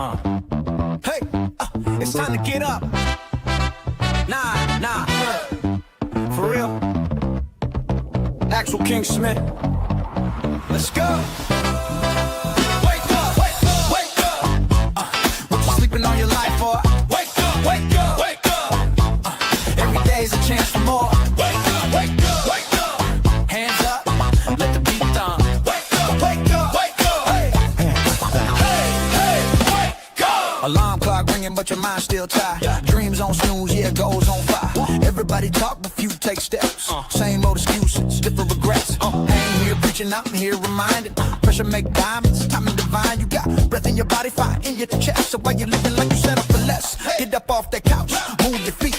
Hey, it's time to get up. Nah, for real. Actual King Smith. Let's go. Wake up, wake up, wake up. What you sleeping on your life for? Wake up, wake up, wake up. Every day's a chance for more. Wake up, wake up, wake up. Hands up, let the beat thump. Wake up, wake up, wake up. Hey, wake up. Alarm clock ringing, but your mind's still tired. Dreams on snooze, yeah, goals on fire. Everybody talk, but few take steps. Same old excuses, different regrets. I ain't here preaching, I'm here reminded. Pressure make diamonds, timing divine. You got breath in your body, fire in your chest. So why you living like you set up for less? Get up off that couch, move your feet.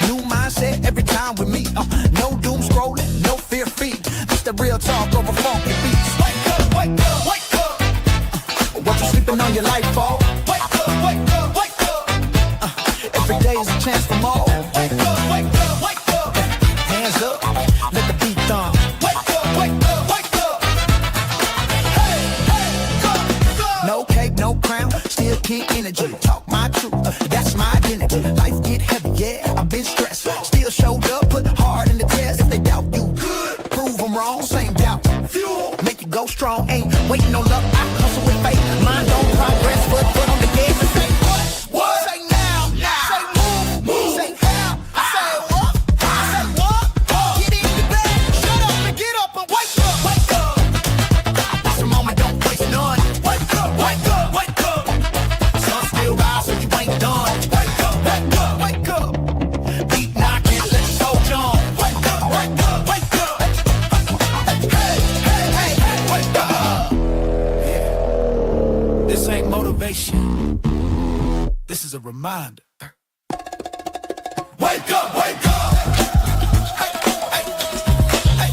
New mindset every time we meet. No doom scrolling, no fear feed. It's the real talk over funky beats. Wake up, wake up, wake up. What you sleeping on your life for? Wake up, wake up, wake up. Every day is a chance for more. Wake up, wake up, wake up. Hands up, let the beat thump. Wake up, wake up, wake up. Hey, go, go. No cape, no crown, still king energy. Talk my truth, that's my identity. Life get heavy, yeah, I've been stressed. Still showed up, put hard in the test. If they doubt you, good, prove them wrong. Same doubt, fuel, make you go strong. Ain't waiting on luck, I hustle with faith. Mind on progress, foot on the gas and say what? Say now, say move, say how, say what? Say what? Get in the bed, shut up and get up and wake up, wake up. It's a moment, don't waste none. Wake up, wake up, wake up. Sun still rise, so you ain't done. Wake up, wake up, wake up. Beat knocking, let your soul jump. Wake up, wake up, wake up. Hey, wake up. Yeah, this ain't motivation. This is a reminder. Wake up, wake up. Hey, hey, hey. Hey.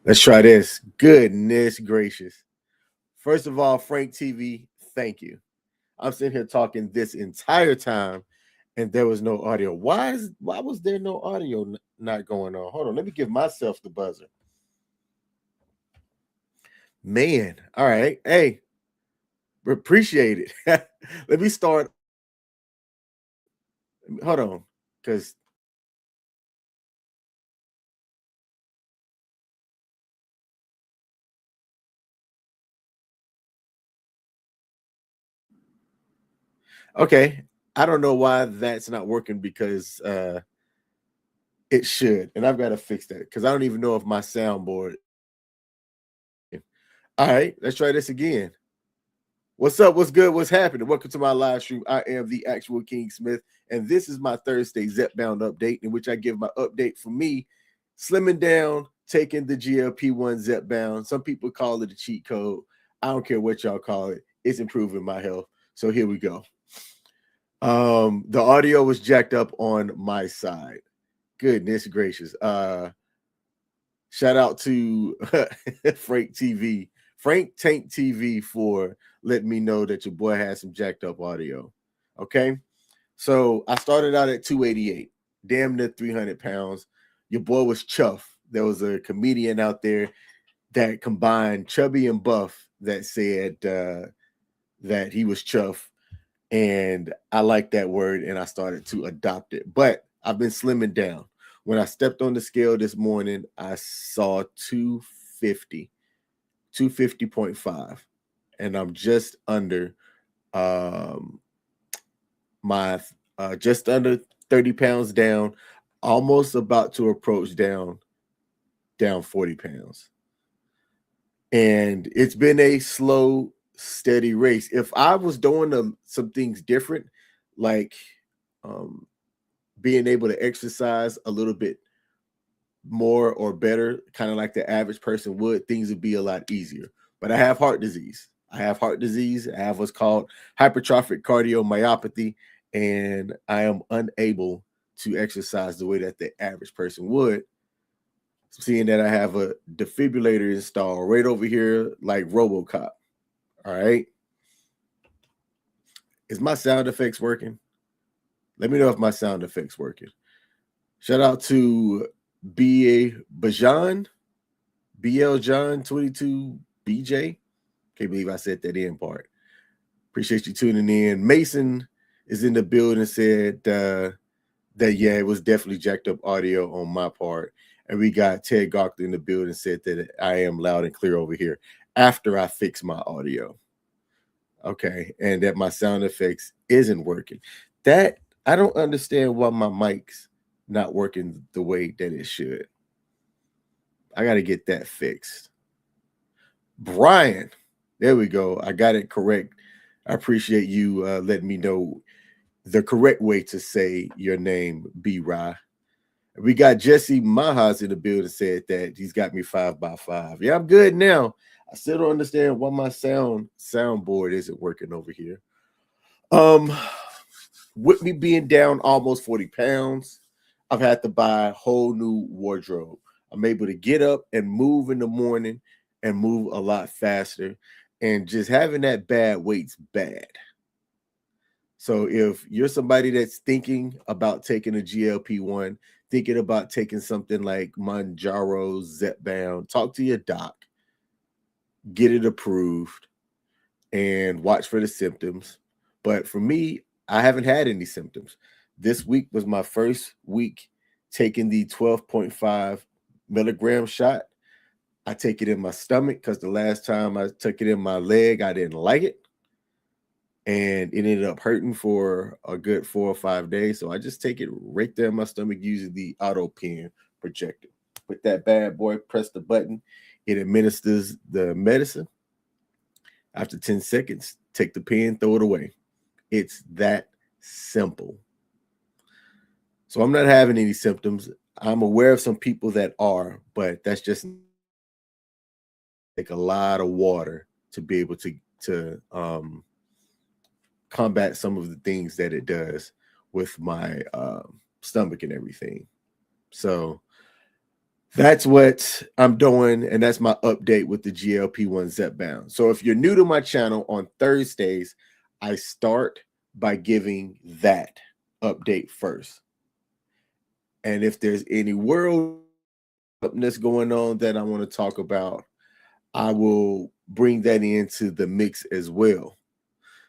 Let's try this. Goodness gracious. First of all, Frank TV, thank you. I'm sitting here talking this entire time and there was no audio. Why was there no audio not going on? Hold on, let me give myself the buzzer. Man, all right. Hey, appreciate it. Let me start. Hold on, because okay, I don't know why that's not working because it should, and I've got to fix that because I don't even know if my soundboard. All right, let's try this again. What's up? What's good? What's happening? Welcome to my live stream. I am the actual King Smith, and this is my Thursday Zepbound update, in which I give my update for me slimming down, taking the GLP-1 Zepbound. Some people call it a cheat code. I don't care what y'all call it. It's improving my health. So here we go. The audio was jacked up on my side. Goodness gracious. Shout out to Frank TV, Frank Tank TV for letting me know that your boy has some jacked up audio. Okay. So I started out at 288, damn near 300 pounds. Your boy was chuff. There was a comedian out there that combined chubby and buff that said that he was chuff. And I like that word and I started to adopt it. But I've been slimming down. When I stepped on the scale this morning, I saw 250, 250.5. And I'm just under my just under 30 pounds down, almost about to approach down 40 pounds. And it's been a slow, steady race. If I was doing some things different, like being able to exercise a little bit more or better, kind of like the average person would, things would be a lot easier. But I have heart disease. I have what's called hypertrophic cardiomyopathy, and I am unable to exercise the way that the average person would. Seeing that I have a defibrillator installed right over here, like RoboCop. All right. Is my sound effects working? Let me know if my sound effects working. Shout out to B.A. Bajan, BL John 22 BJ. Can't believe I said that end part. Appreciate you tuning in. Mason is in the building, said that, yeah, it was definitely jacked up audio on my part. And we got Ted Gawker in the building, said that I am loud and clear over here after I fix my audio. Okay. And that my sound effects isn't working. That, I don't understand why my mic's not working the way that it should. I got to get that fixed. Brian, there we go. I got it correct. I appreciate you letting me know the correct way to say your name, B-Rye. We got Jesse Majas in the building, said that he's got me 5x5. Yeah, I'm good now. I still don't understand why my soundboard isn't working over here. With me being down almost 40 pounds, I've had to buy a whole new wardrobe. I'm able to get up and move in the morning and move a lot faster. And just having that bad weight's bad. So if you're somebody that's thinking about taking a GLP-1, thinking about taking something like Mounjaro, Zepbound, talk to your doc, get it approved, and watch for the symptoms. But for me, I haven't had any symptoms. This week was my first week taking the 12.5 milligram shot. I take it in my stomach because the last time I took it in my leg, I didn't like it. And it ended up hurting for a good 4 or 5 days. So I just take it right there in my stomach using the auto pen projector. Put that bad boy, press the button. It administers the medicine. After 10 seconds, take the pen, throw it away. It's that simple. So I'm not having any symptoms. I'm aware of some people that are, but that's just take a lot of water to be able to combat some of the things that it does with my stomach and everything. So That's what I'm doing, and that's my update with the GLP-1 Zepbound. So if you're new to my channel, on Thursdays, I start by giving that update first. And if there's any world that's going on that I want to talk about, I will bring that into the mix as well.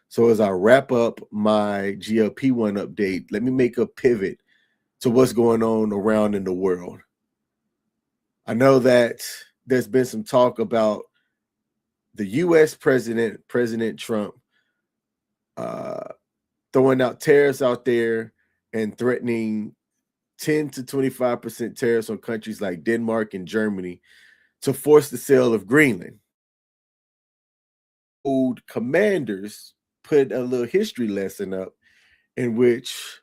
So as I wrap up my GLP-1 update, let me make a pivot to what's going on around in the world. I know that there's been some talk about the U.S. President Trump, throwing out tariffs out there and threatening 10 to 25% tariffs on countries like Denmark and Germany to force the sale of Greenland. Old commanders put a little history lesson up in which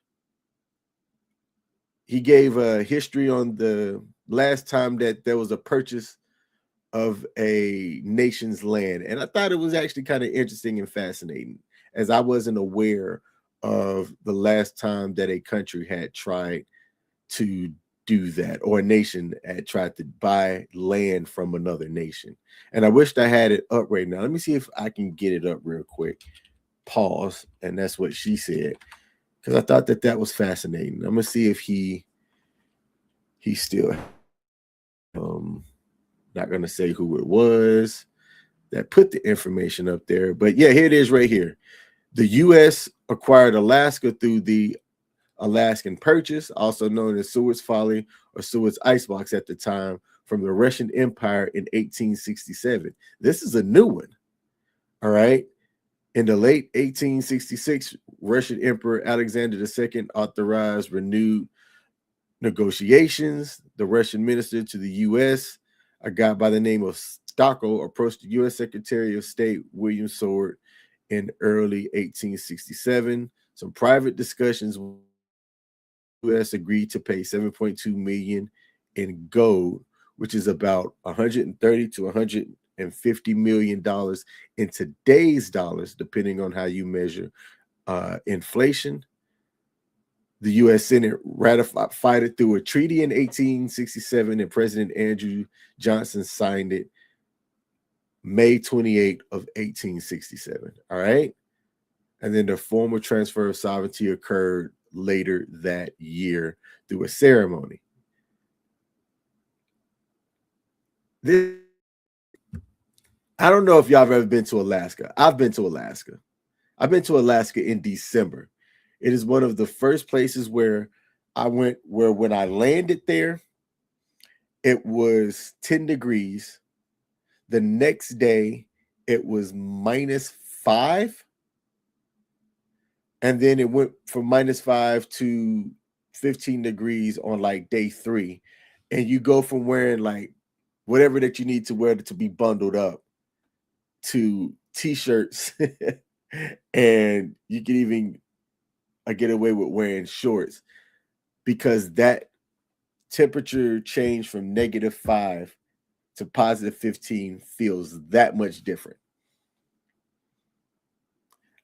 he gave a history on the last time that there was a purchase of a nation's land. And I thought it was actually kind of interesting and fascinating, as I wasn't aware of the last time that a country had tried to do that, or a nation had tried to buy land from another nation. And I wished I had it up right now. Let me see if I can get it up real quick. Pause. And that's what she said, because I thought that was fascinating. I'm gonna see if he still not gonna say who it was that put the information up there, but yeah, here it is right here. The U.S. acquired Alaska through the Alaskan Purchase, also known as Seward's Folly or Seward's Icebox at the time, from the Russian Empire in 1867. This is a new one. All right. In the late 1866, Russian Emperor Alexander II authorized renewed negotiations. The Russian minister to the U.S., a guy by the name of Stockel, approached the U.S. Secretary of State William Seward in early 1867. Some private discussions, U.S. agreed to pay $7.2 million in gold, which is about $130 to $150 million in today's dollars, depending on how you measure inflation. The U.S. Senate ratified it through a treaty in 1867, and President Andrew Johnson signed it May 28 of 1867. All right. And then the formal transfer of sovereignty occurred later that year through a ceremony. I don't know if y'all have ever been to Alaska. I've been to Alaska. I've been to Alaska in December. It is one of the first places where I went, where when I landed there, it was 10 degrees. The next day, it was -5. And then it went from -5 to 15 degrees on like day 3. And you go from wearing like whatever that you need to wear to be bundled up to t-shirts. And you can even get away with wearing shorts, because that temperature change from -5 to +15 feels that much different.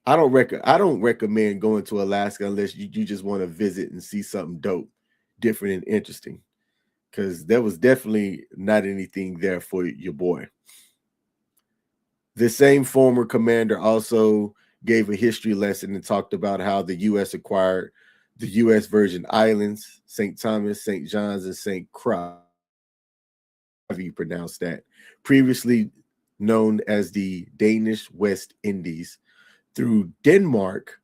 I don't recommend going to Alaska unless you just want to visit and see something dope, different and interesting, because there was definitely not anything there for your boy. The same former commander also gave a history lesson and talked about how the U.S. acquired the U.S. Virgin Islands, St. Thomas, St. John's, and St. Croix, however you pronounce that, previously known as the Danish West Indies, through Denmark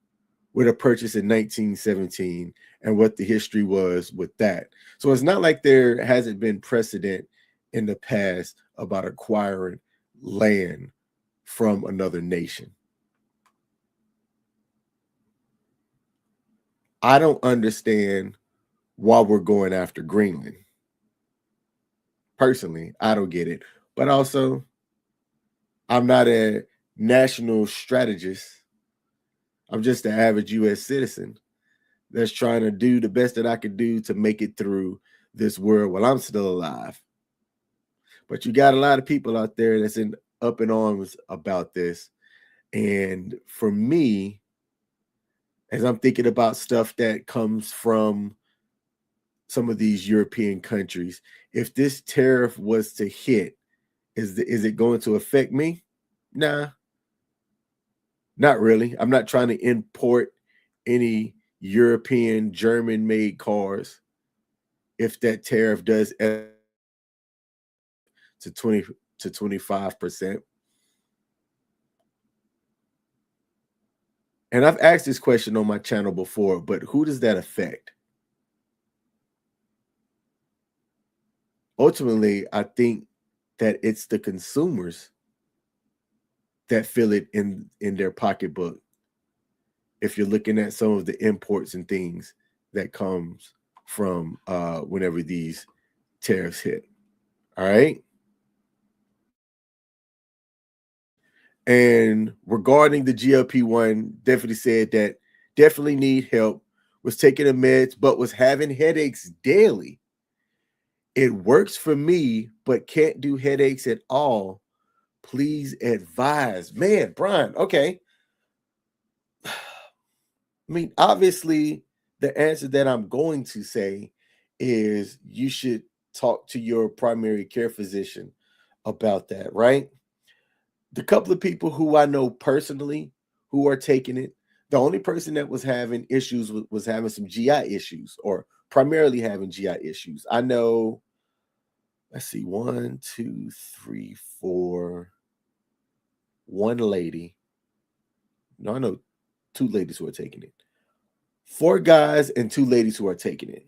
with a purchase in 1917, and what the history was with that. So it's not like there hasn't been precedent in the past about acquiring land from another nation. I don't understand why we're going after Greenland. Personally, I don't get it. But also, I'm not a national strategist. I'm just an average U.S. citizen that's trying to do the best that I can do to make it through this world while I'm still alive. But you got a lot of people out there that's up in arms about this. And for me, as I'm thinking about stuff that comes from some of these European countries. If this tariff was to hit, is it going to affect me? Nah, not really. I'm not trying to import any European, German-made cars. If that tariff does to 20 to 25%. And I've asked this question on my channel before, but who does that affect? Ultimately, I think that it's the consumers that feel it in their pocketbook. If you're looking at some of the imports and things that comes from whenever these tariffs hit. All right. And regarding the GLP-1, definitely said that definitely need help, was taking the meds, but was having headaches daily. It works for me, but can't do headaches at all. Please advise. Man, Brian, okay. I mean, obviously, the answer that I'm going to say is you should talk to your primary care physician about that, right? The couple of people who I know personally who are taking it, the only person that was having issues was having some GI issues, or primarily having GI issues. I know, let's see, 1, 2, 3, 4, one lady. No, I know 2 ladies who are taking it. 4 guys and 2 ladies who are taking it.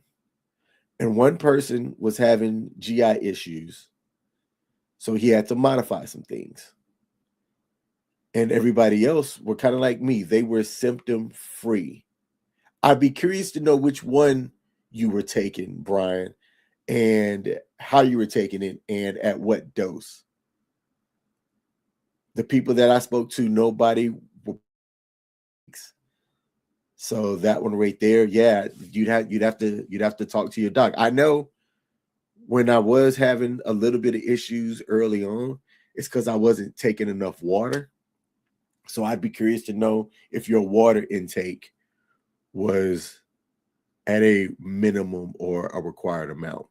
And one person was having GI issues, so he had to modify some things. And everybody else were kind of like me. They were symptom free. I'd be curious to know which one you were taking, Brian, and how you were taking it and at what dose. The people that I spoke to, nobody were. So that one right there, yeah, you'd have to talk to your doc. I know when I was having a little bit of issues early on, it's because I wasn't taking enough water. So I'd be curious to know if your water intake was at a minimum or a required amount.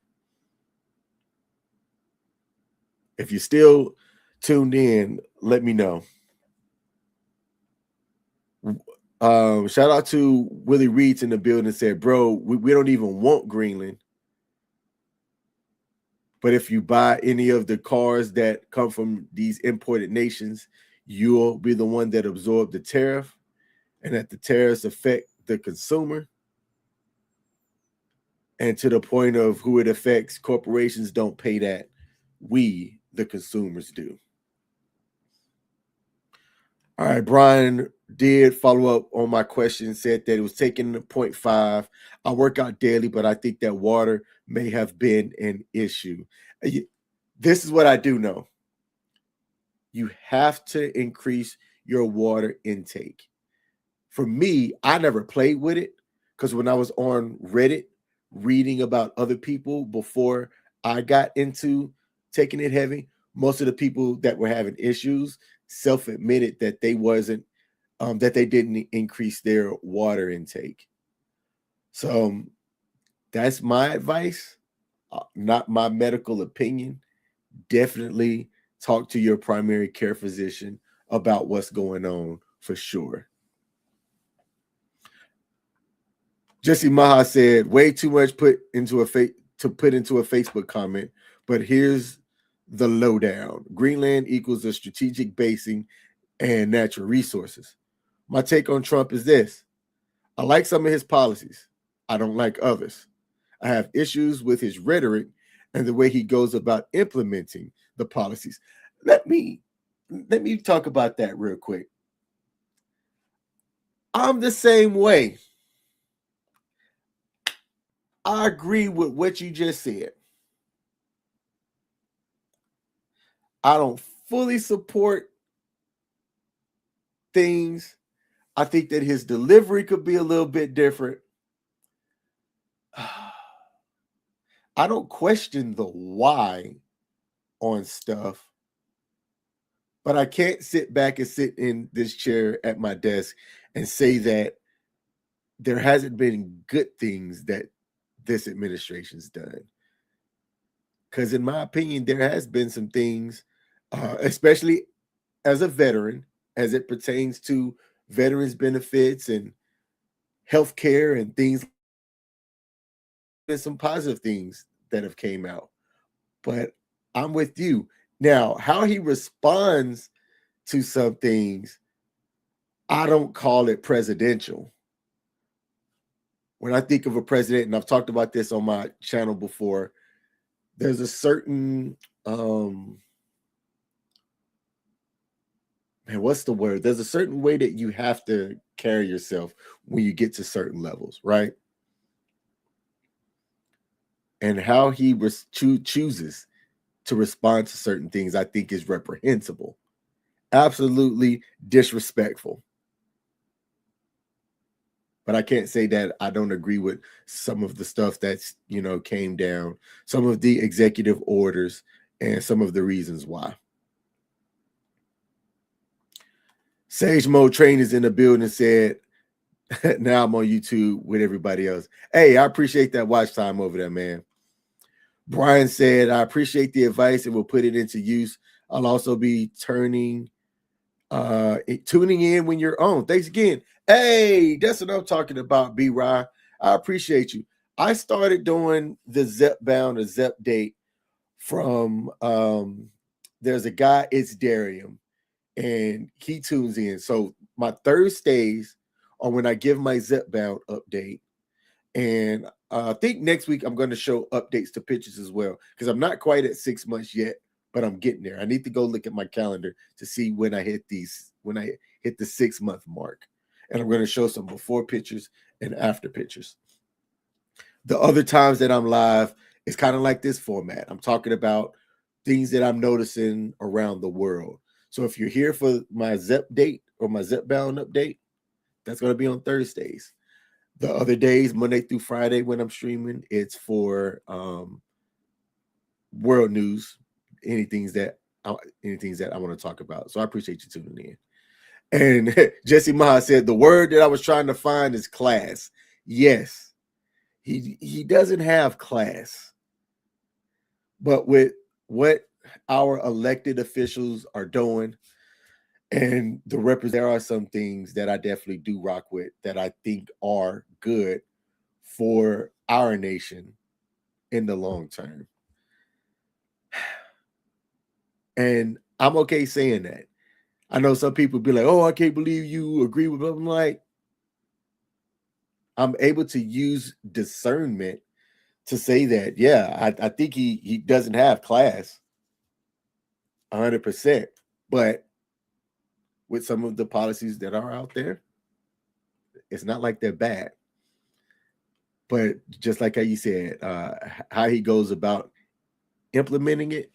If you're still tuned in, let me know. Shout out to Willie Reeds in the building, said, bro, we don't even want Greenland. But if you buy any of the cars that come from these imported nations, you'll be the one that absorb the tariff, and that the tariffs affect the consumer. And to the point of who it affects, corporations don't pay that. We, the consumers, do. All right, Brian did follow up on my question, said that it was taking 0.5. I work out daily, but I think that water may have been an issue. This is what I do know. You have to increase your water intake. For me, I never played with it because when I was on Reddit reading about other people before I got into taking it heavy, most of the people that were having issues self-admitted that they wasn't, that they didn't increase their water intake. So that's my advice, not my medical opinion. Definitely talk to your primary care physician about what's going on for sure. Jesse Maha said, way too much put into a Facebook comment, but here's the lowdown. Greenland equals a strategic basing and natural resources. My take on Trump is this. I like some of his policies. I don't like others. I have issues with his rhetoric and the way he goes about implementing the policies. Let me talk about that real quick. I'm the same way. I agree with what you just said. I don't fully support things. I think that his delivery could be a little bit different. I don't question the why on stuff, but I can't sit back and sit in this chair at my desk and say that there hasn't been good things that this administration's done. Because in my opinion, there has been some things, especially as a veteran, as it pertains to veterans benefits and healthcare and things. There's some positive things that have came out, but I'm with you. Now, how he responds to some things, I don't call it presidential. When I think of a president, and I've talked about this on my channel before, there's a certain man, what's the word? There's a certain way that you have to carry yourself when you get to certain levels, right? And how he chooses to respond to certain things, I think, is reprehensible, absolutely disrespectful. But I can't say that I don't agree with some of the stuff that's, came down, some of the executive orders, and some of the reasons why. Sage Mode Train is in the building, said, now I'm on YouTube with everybody else. Hey, I appreciate that watch time over there, man. Brian said, I appreciate the advice and will put it into use. I'll also be tuning in when you're on. Thanks again. Hey, that's what I'm talking about, B-Rye. I appreciate you. I started doing the Zepbound or Zepdate from there's a guy, it's Darium, and he tunes in. So my Thursdays are when I give my Zepbound update. And I think next week I'm going to show updates to pictures as well, because I'm not quite at 6 months yet, but I'm getting there. I need to go look at my calendar to see when I hit the 6 month mark. And I'm going to show some before pictures and after pictures. The other times that I'm live, it's kind of like this format. I'm talking about things that I'm noticing around the world. So if you're here for my Zepdate or my Zepbound update, that's going to be on Thursdays. The other days, Monday through Friday, when I'm streaming, it's for world news, anything that I want to talk about. So I appreciate you tuning in. And Jesse Maha said, the word that I was trying to find is class. Yes, he doesn't have class. But with what our elected officials are doing and there are some things that I definitely do rock with that I think are good for our nation in the long term. And I'm okay saying that. I know some people be like, oh, I can't believe you agree with them. I'm like, I'm able to use discernment to say that, yeah, I think he doesn't have class 100%. But with some of the policies that are out there, it's not like they're bad. But just like how you said, how he goes about implementing it,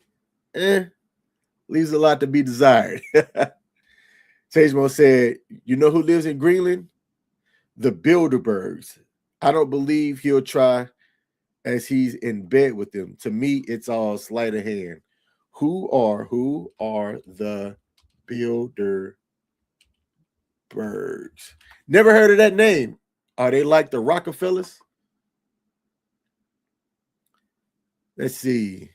leaves a lot to be desired. Sagemo said, you know who lives in Greenland? The Bilderbergs. I don't believe he'll try, as he's in bed with them. To me, it's all sleight of hand. Who are the Bilderbergs? Never heard of that name. Are they like the Rockefellers? Let's see.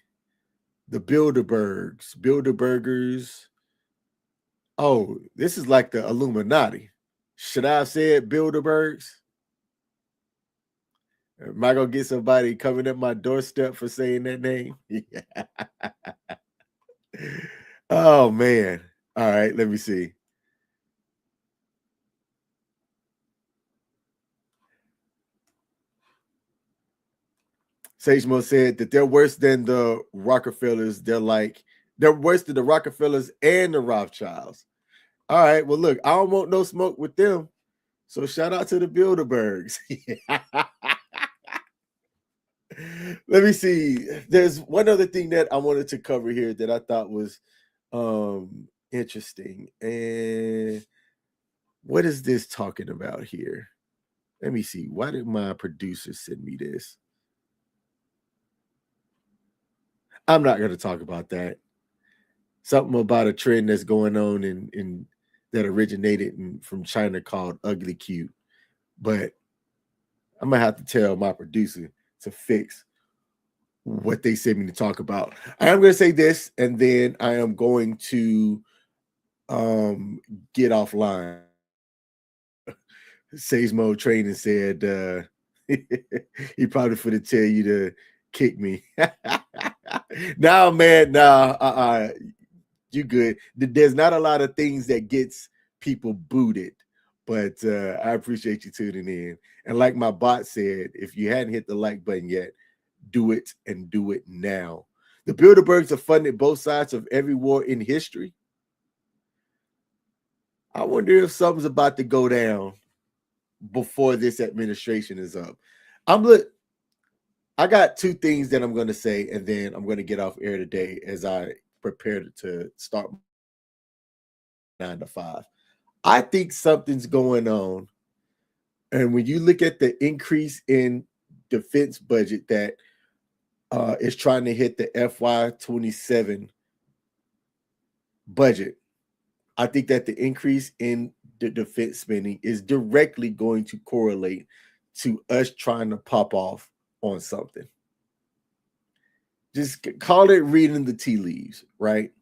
The Bilderbergers. Oh, this is like the Illuminati. Should I have said Bilderbergs? Am I gonna get somebody coming at my doorstep for saying that name? Oh man. All right, let me see. Sagemo said that they're worse than the Rockefellers. They're worse than the Rockefellers and the Rothschilds. All right, well, look, I don't want no smoke with them. So shout out to the Bilderbergs. Let me see. There's one other thing that I wanted to cover here that I thought was interesting. And what is this talking about here? Let me see. Why did my producer send me this? I'm not going to talk about that. Something about a trend that's going on in that originated from China called ugly cute. But I'm going to have to tell my producer to fix what they sent me to talk about. I am going to say this, and then I am going to get offline. Sage Mode Training said he probably for to tell you to kick me. Nah, man, nah, you good. There's not a lot of things that gets people booted, but I appreciate you tuning in. And like my bot said, if you hadn't hit the like button yet, do it and do it now. The Bilderbergs have funded both sides of every war in history. I wonder if something's about to go down before this administration is up. I got two things that I'm going to say, and then I'm going to get off air today as I prepare to start 9 to 5. I think something's going on. And when you look at the increase in defense budget that is trying to hit the FY27 budget, I think that the increase in the defense spending is directly going to correlate to us trying to pop off on something. Just call it reading the tea leaves, right?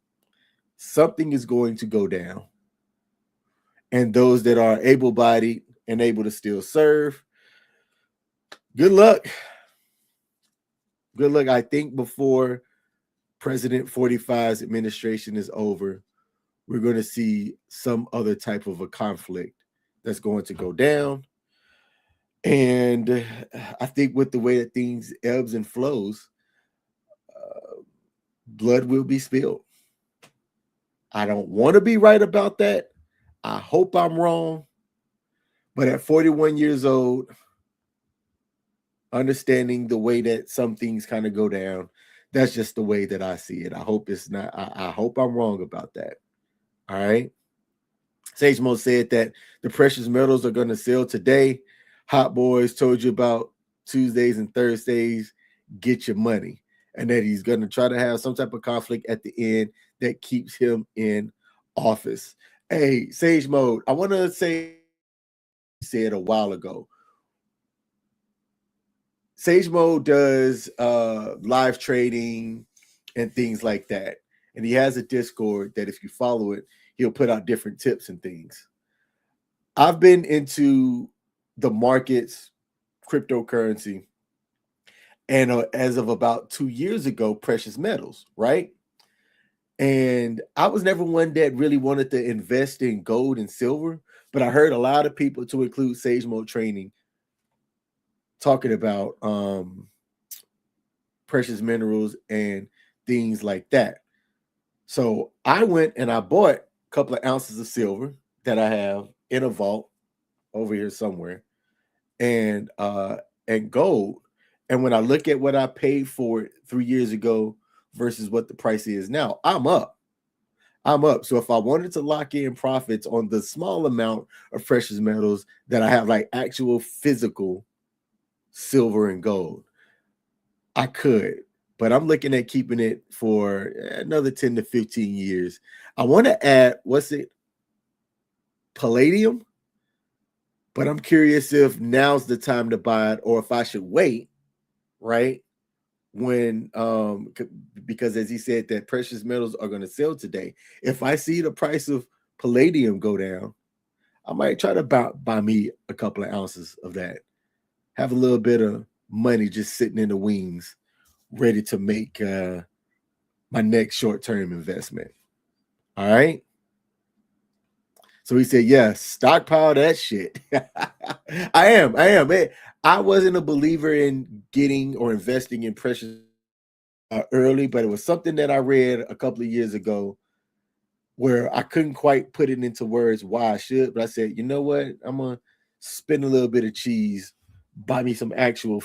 Something is going to go down. And those that are able-bodied and able to still serve, good luck. Good luck. I think before President 45's administration is over, we're going to see some other type of a conflict that's going to go down. And I think with the way that things ebbs and flows, blood will be spilled. I don't want to be right about that. I hope I'm wrong. But at 41 years old, understanding the way that some things kind of go down, that's just the way that I see it. I hope it's not. I hope I'm wrong about that. All right. Sage Mo said that the precious metals are going to sell today. Hot Boys told you about Tuesdays and Thursdays. Get your money. And that he's going to try to have some type of conflict at the end that keeps him in office. Hey, Sage Mode, I want to say, said a while ago, Sage Mode does live trading and things like that. And he has a Discord that if you follow it, he'll put out different tips and things. I've been into the markets, cryptocurrency, and as of about 2 years ago, precious metals, right? And I was never one that really wanted to invest in gold and silver, but I heard a lot of people, to include Sage Mode Training, talking about precious minerals and things like that. So I went and I bought a couple of ounces of silver that I have in a vault over here somewhere, and gold. And when I look at what I paid for it 3 years ago versus what the price is now, I'm up. So if I wanted to lock in profits on the small amount of precious metals that I have, like actual physical silver and gold, I could. But I'm looking at keeping it for another 10 to 15 years. I want to add, palladium? But I'm curious if now's the time to buy it or if I should wait, right? When because as he said that precious metals are going to sell today. If I see the price of palladium go down, I might try to buy me a couple of ounces of that. Have a little bit of money just sitting in the wings, ready to make my next short-term investment. All right. So he said, yeah, stockpile that shit. I am. Man, I wasn't a believer in getting or investing in precious early, but it was something that I read a couple of years ago where I couldn't quite put it into words why I should. But I said, you know what? I'm going to spend a little bit of cheese, buy me some actual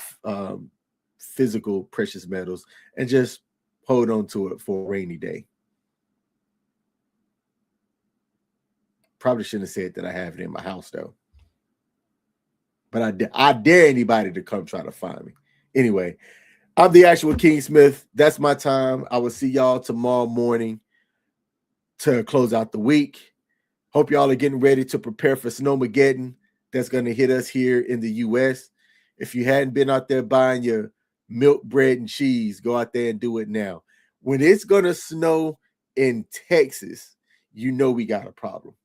physical precious metals, and just hold on to it for a rainy day. Probably shouldn't have said that I have it in my house, though. But I dare anybody to come try to find me. Anyway, I'm the actual King Smith. That's my time. I will see y'all tomorrow morning to close out the week. Hope y'all are getting ready to prepare for Snowmageddon that's going to hit us here in the U.S. If you hadn't been out there buying your milk, bread, and cheese. Go out there and do it now. When it's gonna snow in Texas, you know we got a problem.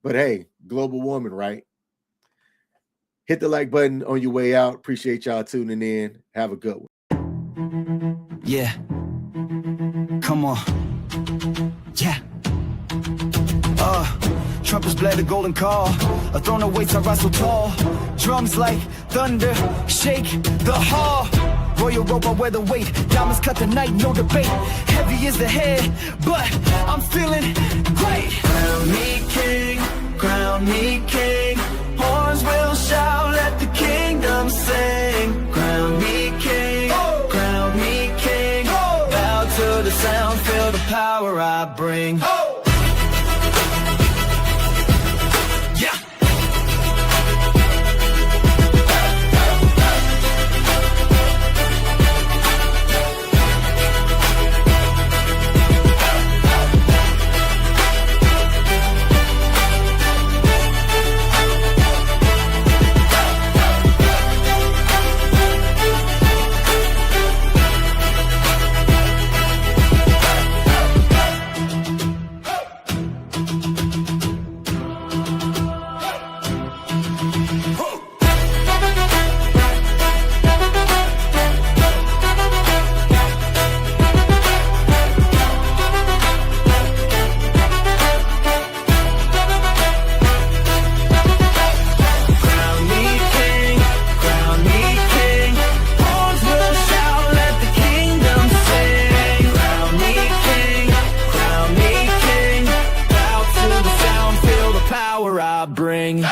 But hey, global warming, right? Hit the like button on your way out. Appreciate y'all tuning in. Have a good one. Yeah. Come on. Yeah. Trumpets blare the golden call. A throne awaits, I rise so tall. Drums like thunder, shake the hall. Royal rope, I wear the weight. Diamonds cut the night, no debate. Heavy is the head, but I'm feeling great. Crown me king, crown me king. Horns will shout, let the kingdom sing. Crown me king, crown me king. Bow to the sound, feel the power I bring. I bring.